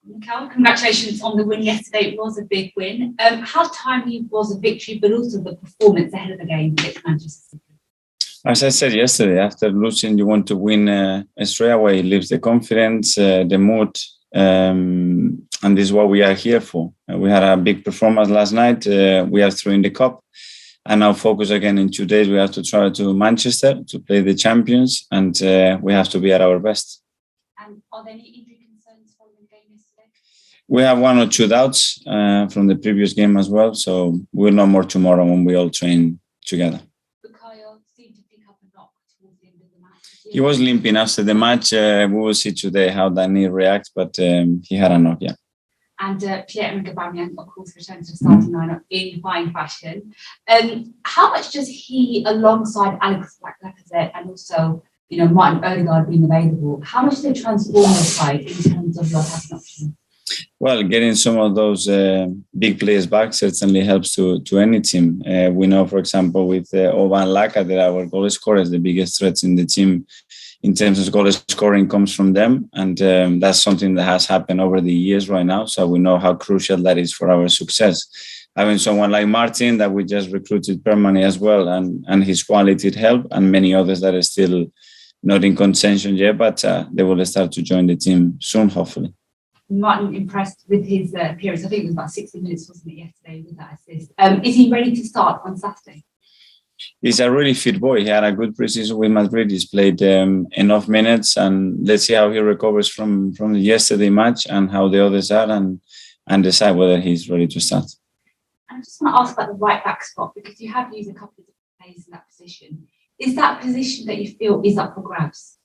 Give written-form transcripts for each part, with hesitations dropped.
Mikel, congratulations on the win yesterday. It was a big win. How timely was the victory, but also the performance ahead of the game against Manchester City? As I said yesterday, after losing, you want to win straight away. It lifts the confidence, the mood, and this is what we are here for. We had a big performance last night. We are through in the cup, and now focus again in 2 days. We have to travel to Manchester to play the champions, and we have to be at our best. And are there any injury concerns following the game yesterday? We have 1 or 2 doubts from the previous game as well, so we'll know more tomorrow when we all train together. He was limping after the match. We will see today how that knee reacts, but he had a knock, yeah. And Pierre-Emerick Aubameyang, of course, returns to the starting lineup in fine fashion. How much does he, alongside Alex Lacazette and also, Martin Odegaard being available, how much do they transform the side in terms of your attacking options? Well, getting some of those big players back certainly helps to any team. We know, for example, with Oba and Laka, that our goal scorers, the biggest threats in the team in terms of goal scoring comes from them. And that's something that has happened over the years right now. So we know how crucial that is for our success. Having someone like Martin that we just recruited permanently as well, and his quality help, and many others that are still not in contention yet, but they will start to join the team soon, hopefully. Martin impressed with his appearance. I think it was about 60 minutes, wasn't it, yesterday with that assist. Is he ready to start on Saturday? He's a really fit boy. He had a good preseason with Madrid. He's played enough minutes, and let's see how he recovers from the yesterday match and how the others are, and decide whether he's ready to start. I just want to ask about the right back spot, because you have used a couple of different players in that position. Is that position that you feel is up for grabs?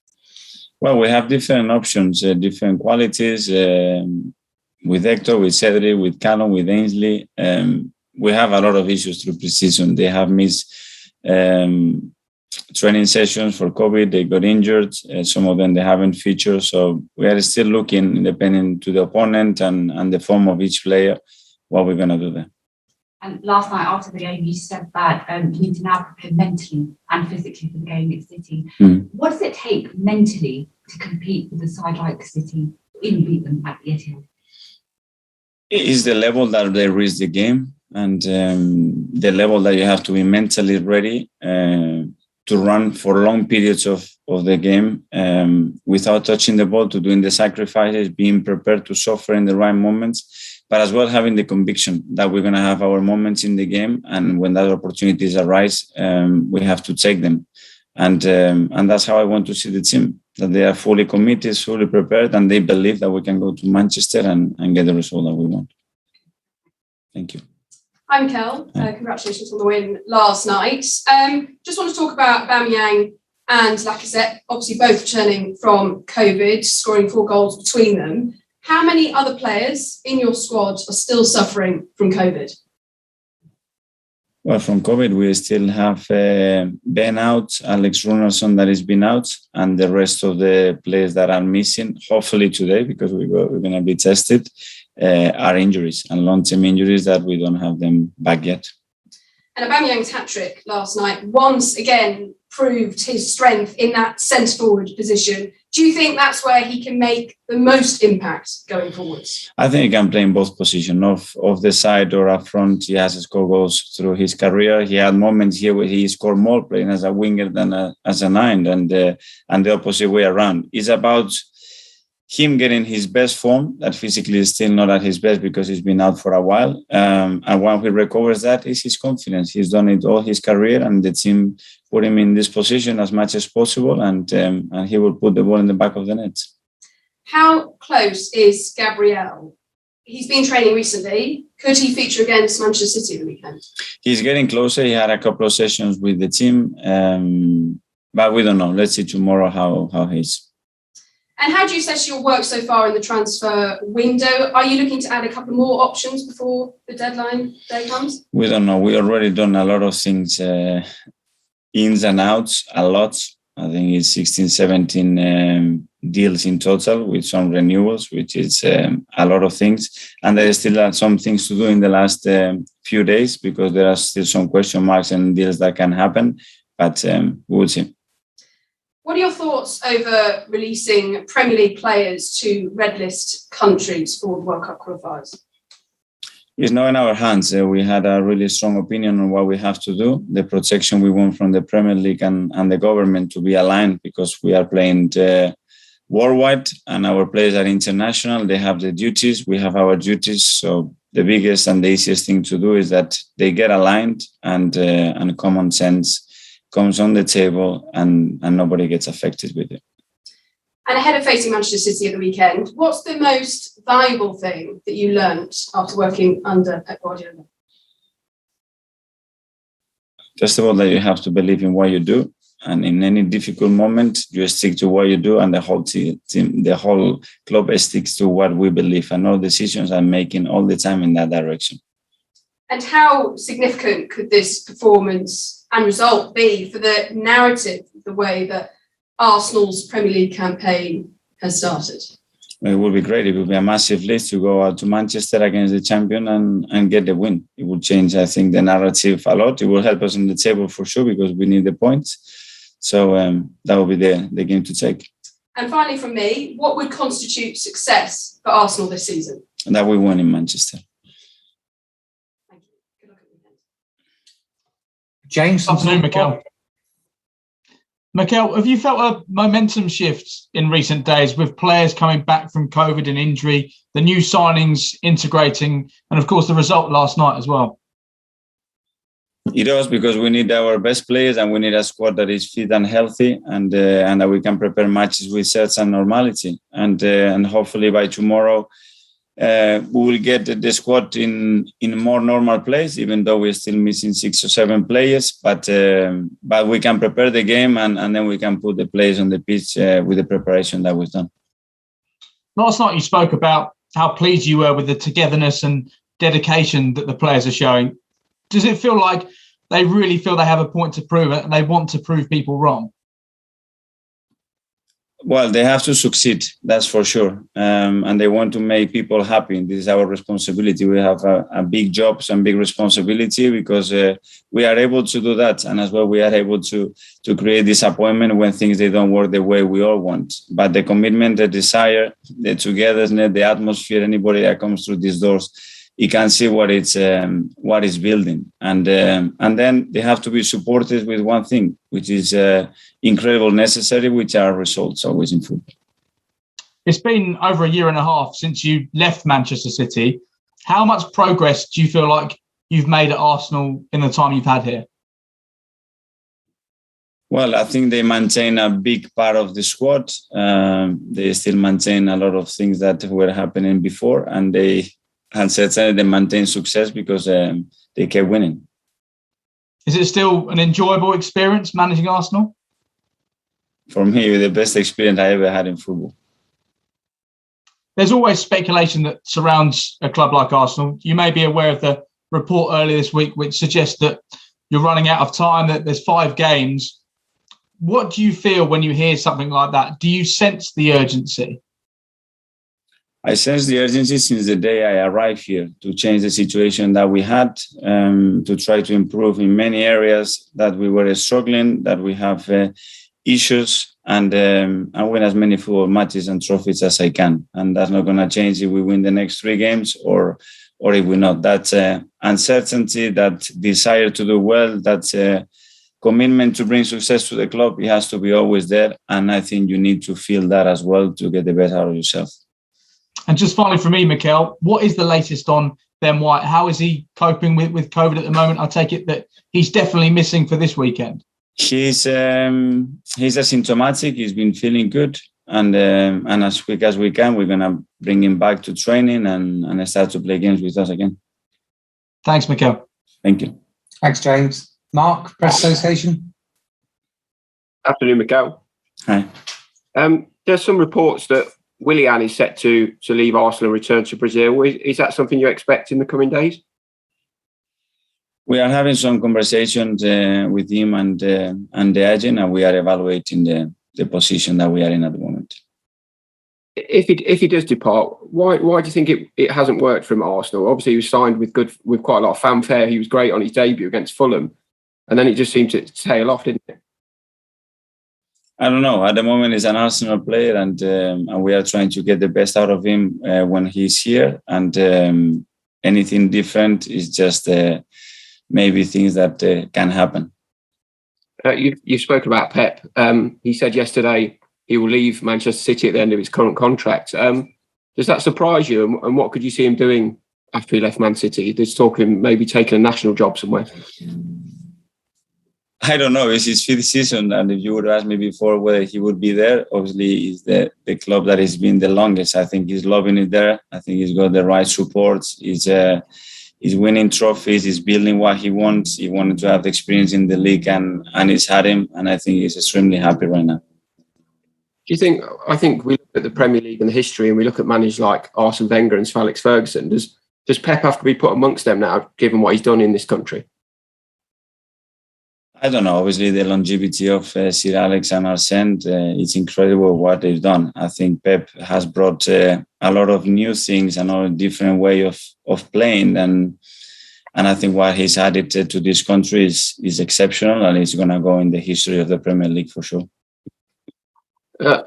Well, we have different options, different qualities with Hector, with Cedric, with Callum, with Ainsley. We have a lot of issues through preseason. They have missed training sessions for COVID. They got injured. Some of them they haven't featured. So we are still looking, depending to the opponent and the form of each player, what we're going to do there. And last night after the game, you said that you need to now prepare mentally and physically for the game against City. What does it take mentally to compete with a side like City in beat them at the Etihad? It is the level that they reach the game, and the level that you have to be mentally ready to run for long periods of the game without touching the ball, to doing the sacrifices, being prepared to suffer in the right moments, but as well having the conviction that we're going to have our moments in the game, and when that opportunities arise, we have to take them. And that's how I want to see the team, that they are fully committed, fully prepared, and they believe that we can go to Manchester and get the result that we want. Thank you. Hi, Mikel. Congratulations on the win last night. Just want to talk about Aubameyang and Lacazette, obviously both returning from COVID, scoring 4 goals between them. How many other players in your squad are still suffering from COVID? Well, from COVID, we still have Ben out, Alex Runarsson that has been out, and the rest of the players that are missing, hopefully today, because we're going to be tested, are injuries and long-term injuries that we don't have them back yet. And Aubameyang's hat-trick last night once again proved his strength in that centre-forward position. Do you think that's where he can make the most impact going forwards? I think he can play in both positions, off the side or up front. He has scored goals through his career. He had moments here where he scored more playing as a winger than as a 9, and the opposite way around. It's about him getting his best form, that physically is still not at his best because he's been out for a while. And when he recovers that, is his confidence. He's done it all his career, and the team put him in this position as much as possible, and he will put the ball in the back of the net. How close is Gabriel? He's been training recently. Could he feature against Manchester City the weekend? He's getting closer. He had a couple of sessions with the team, but we don't know. Let's see tomorrow how he's. And how do you assess your work so far in the transfer window? Are you looking to add a couple more options before the deadline day comes? We don't know. We already done a lot of things, ins and outs, a lot. I think it's 16, 17 deals in total with some renewals, which is a lot of things. And there still are some things to do in the last few days, because there are still some question marks and deals that can happen. But we will see. What are your thoughts over releasing Premier League players to red list countries for World Cup qualifiers? It's not in our hands. We had a really strong opinion on what we have to do. The protection we want from the Premier League and the government to be aligned, because we are playing worldwide and our players are international. They have the duties, we have our duties. So the biggest and the easiest thing to do is that they get aligned and common sense comes on the table and nobody gets affected with it. And ahead of facing Manchester City at the weekend, what's the most valuable thing that you learnt after working under Pep Guardiola? First of all, that you have to believe in what you do. And in any difficult moment, you stick to what you do, and the whole team, the whole club sticks to what we believe. And all decisions are making all the time in that direction. And how significant could this performance and result be for the narrative, the way that Arsenal's Premier League campaign has started? It would be great. It would be a massive lift to go out to Manchester against the champion and get the win. It would change, I think, the narrative a lot. It will help us on the table for sure, because we need the points. So that will be the game to take. And finally, from me, what would constitute success for Arsenal this season? And that we win in Manchester. Thank you. Good luck at the weekend. James. Afternoon, Mikel. Mikel, have you felt a momentum shift in recent days with players coming back from COVID and injury, the new signings integrating, and of course the result last night as well? It does, because we need our best players and we need a squad that is fit and healthy, and that we can prepare matches with sense and normality. And hopefully by tomorrow we will get the squad in a more normal place, even though we're still missing 6 or 7 players. But we can prepare the game and then we can put the players on the pitch with the preparation that we've done. Last night you spoke about how pleased you were with the togetherness and dedication that the players are showing. Does it feel like they really feel they have a point to prove it and they want to prove people wrong? Well, they have to succeed, that's for sure. And they want to make people happy. This is our responsibility. We have a big job and big responsibility, because we are able to do that. And as well, we are able to create disappointment when things they don't work the way we all want. But the commitment, the desire, the togetherness, the atmosphere, anybody that comes through these doors, you can see what it's building, and then they have to be supported with one thing, which is incredible necessary, which are results always in football. It's been over a year and a half since you left Manchester City. How much progress do you feel like you've made at Arsenal in the time you've had here? Well, I think they maintain a big part of the squad. They still maintain a lot of things that were happening before, and certainly they maintain success because they kept winning. Is it still an enjoyable experience managing Arsenal? For me, the best experience I ever had in football. There's always speculation that surrounds a club like Arsenal. You may be aware of the report earlier this week which suggests that you're running out of time, that there's 5 games. What do you feel when you hear something like that? Do you sense the urgency? I sense the urgency since the day I arrived here to change the situation that we had, to try to improve in many areas that we were struggling, that we have issues, and win as many football matches and trophies as I can. And that's not going to change if we win the next 3 games or if we not. That uncertainty, that desire to do well, that commitment to bring success to the club, it has to be always there. And I think you need to feel that as well to get the best out of yourself. And just finally for me, Mikel, what is the latest on Ben White? How is he coping with COVID at the moment? I take it that he's definitely missing for this weekend. He's asymptomatic. He's been feeling good. And as quick as we can, we're going to bring him back to training and start to play games with us again. Thanks, Mikel. Thank you. Thanks, James. Mark, Press Association. Afternoon, Mikel. Hi. There's some reports that Willian is set to leave Arsenal and return to Brazil. Is that something you expect in the coming days? We are having some conversations with him and the agent, and we are evaluating the position that we are in at the moment. If he does depart, why do you think it hasn't worked from Arsenal? Obviously, he was signed with quite a lot of fanfare. He was great on his debut against Fulham, and then it just seemed to tail off, didn't it? I don't know. At the moment, he's an Arsenal player, and we are trying to get the best out of him when he's here. And anything different is just maybe things that can happen. You've spoken about Pep. He said yesterday he will leave Manchester City at the end of his current contract. Does that surprise you? And what could you see him doing after he left Man City? There's talk of him maybe taking a national job somewhere. I don't know. It's his 5th season, and if you would ask me before whether he would be there, obviously it's the club that has been the longest. I think he's loving it there. I think he's got the right support. He's winning trophies. He's building what he wants. He wanted to have the experience in the league, and it's had him. And I think he's extremely happy right now. Do you think? I think we look at the Premier League and the history, and we look at managers like Arsene Wenger and Sir Alex Ferguson. Does Pep have to be put amongst them now, given what he's done in this country? I don't know. Obviously, the longevity of Sir Alex and Arsene, it's incredible what they've done. I think Pep has brought a lot of new things, another different way of playing, and I think what he's added to this country is exceptional, and it's going to go in the history of the Premier League for sure.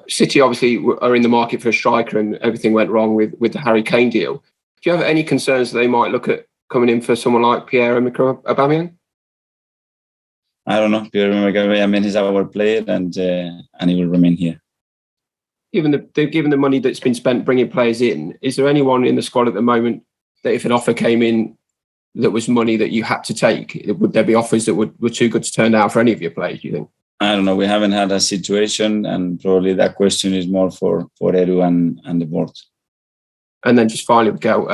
City obviously are in the market for a striker, and everything went wrong with the Harry Kane deal. Do you have any concerns that they might look at coming in for someone like Pierre-Emerick Aubameyang? I don't know. Pierre-Emerick Aubameyang is our player, and he will remain here. Given the money that's been spent bringing players in, is there anyone in the squad at the moment that if an offer came in that was money that you had to take, would there be offers that were too good to turn down for any of your players, do you think? I don't know. We haven't had a situation, and probably that question is more for Edu and the board. And then just finally, Mikel,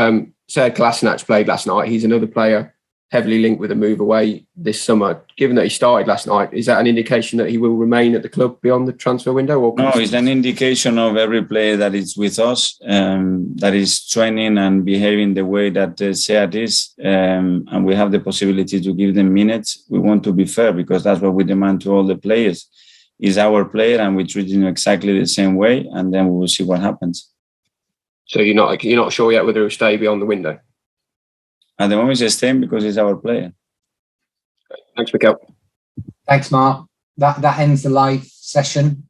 Sead Kolasinac played last night. He's another player heavily linked with a move away this summer. Given that he started last night, is that an indication that he will remain at the club beyond the transfer window? Or no, it's an indication of every player that is with us, that is training and behaving the way that Sead is, and we have the possibility to give them minutes. We want to be fair, because that's what we demand to all the players. He's our player, and we treat him exactly the same way, and then we will see what happens. So you're not sure yet whether he'll stay beyond the window? At the moment, he's staying because he's our player. Thanks, Mikel. Thanks, Mark. That ends the live session.